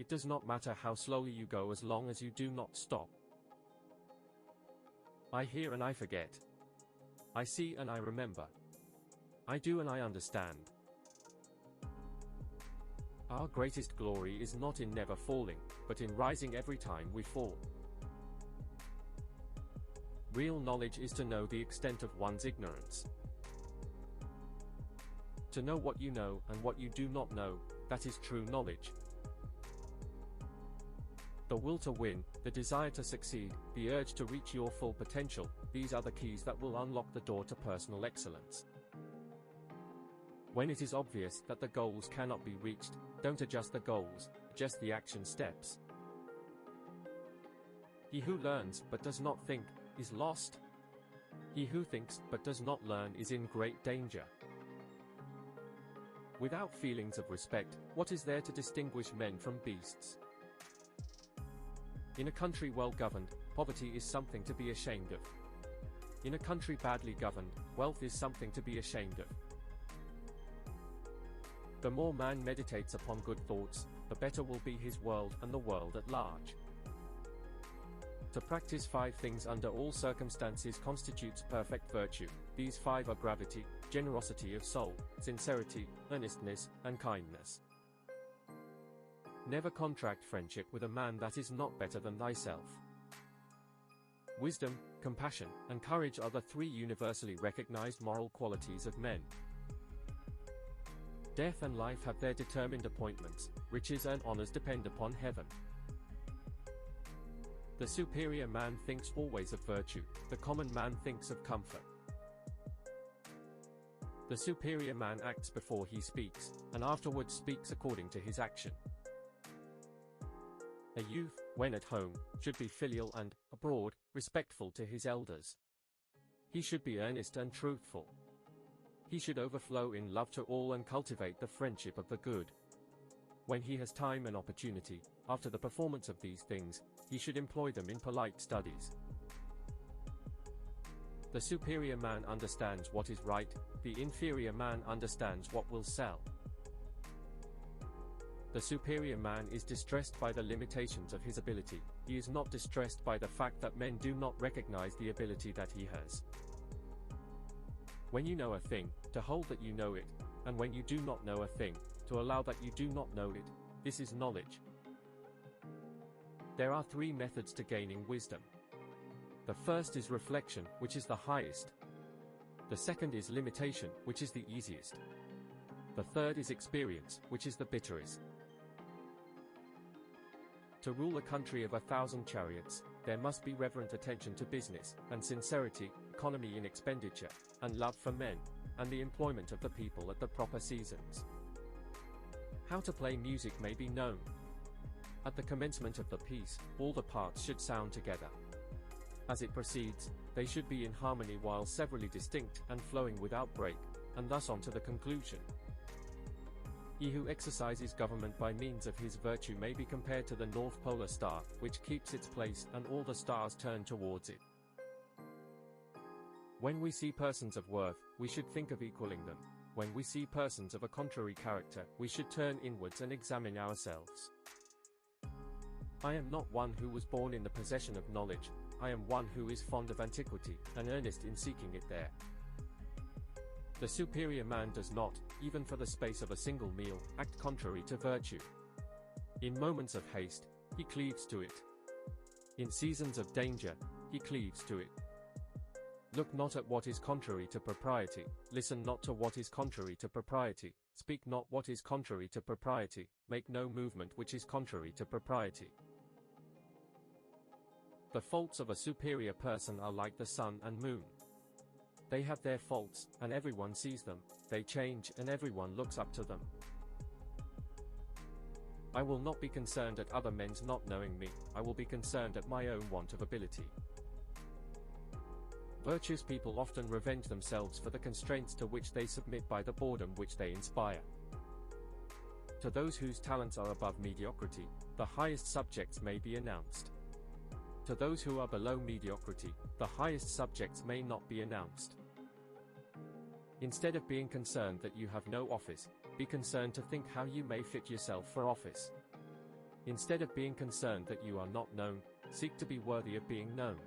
It does not matter how slowly you go as long as you do not stop. I hear and I forget. I see and I remember. I do and I understand. Our greatest glory is not in never falling, but in rising every time we fall. Real knowledge is to know the extent of one's ignorance. To know what you know and what you do not know, that is true knowledge. The will to win, the desire to succeed, the urge to reach your full potential, these are the keys that will unlock the door to personal excellence. When it is obvious that the goals cannot be reached, don't adjust the goals, adjust the action steps. He who learns but does not think is lost. He who thinks but does not learn is in great danger. Without feelings of respect, what is there to distinguish men from beasts? In a country well governed, poverty is something to be ashamed of. In a country badly governed, wealth is something to be ashamed of. The more man meditates upon good thoughts, the better will be his world and the world at large. To practice 5 things under all circumstances constitutes perfect virtue. These 5 are gravity, generosity of soul, sincerity, earnestness, and kindness. Never contract friendship with a man that is not better than thyself. Wisdom, compassion, and courage are the 3 universally recognized moral qualities of men. Death and life have their determined appointments, riches and honors depend upon heaven. The superior man thinks always of virtue, the common man thinks of comfort. The superior man acts before he speaks, and afterwards speaks according to his action. A youth, when at home, should be filial and, abroad, respectful to his elders. He should be earnest and truthful. He should overflow in love to all and cultivate the friendship of the good. When he has time and opportunity, after the performance of these things, he should employ them in polite studies. The superior man understands what is right, the inferior man understands what will sell. The superior man is distressed by the limitations of his ability, he is not distressed by the fact that men do not recognize the ability that he has. When you know a thing, to hold that you know it, and when you do not know a thing, to allow that you do not know it, this is knowledge. There are 3 methods to gaining wisdom. The first is reflection, which is the highest. The second is limitation, which is the easiest. The third is experience, which is the bitterest. To rule a country of 1,000 chariots, there must be reverent attention to business, and sincerity, economy in expenditure, and love for men, and the employment of the people at the proper seasons. How to play music may be known. At the commencement of the piece, all the parts should sound together. As it proceeds, they should be in harmony while severally distinct and flowing without break, and thus on to the conclusion. He who exercises government by means of his virtue may be compared to the North Polar Star, which keeps its place and all the stars turn towards it. When we see persons of worth, we should think of equaling them. When we see persons of a contrary character, we should turn inwards and examine ourselves. I am not one who was born in the possession of knowledge, I am one who is fond of antiquity, and earnest in seeking it there. The superior man does not, even for the space of a single meal, act contrary to virtue. In moments of haste, he cleaves to it. In seasons of danger, he cleaves to it. Look not at what is contrary to propriety, listen not to what is contrary to propriety, speak not what is contrary to propriety, make no movement which is contrary to propriety. The faults of a superior person are like the sun and moon. They have their faults, and everyone sees them, they change and everyone looks up to them. I will not be concerned at other men's not knowing me, I will be concerned at my own want of ability. Virtuous people often revenge themselves for the constraints to which they submit by the boredom which they inspire. To those whose talents are above mediocrity, the highest subjects may be announced. To those who are below mediocrity, the highest subjects may not be announced. Instead of being concerned that you have no office, be concerned to think how you may fit yourself for office. Instead of being concerned that you are not known, seek to be worthy of being known.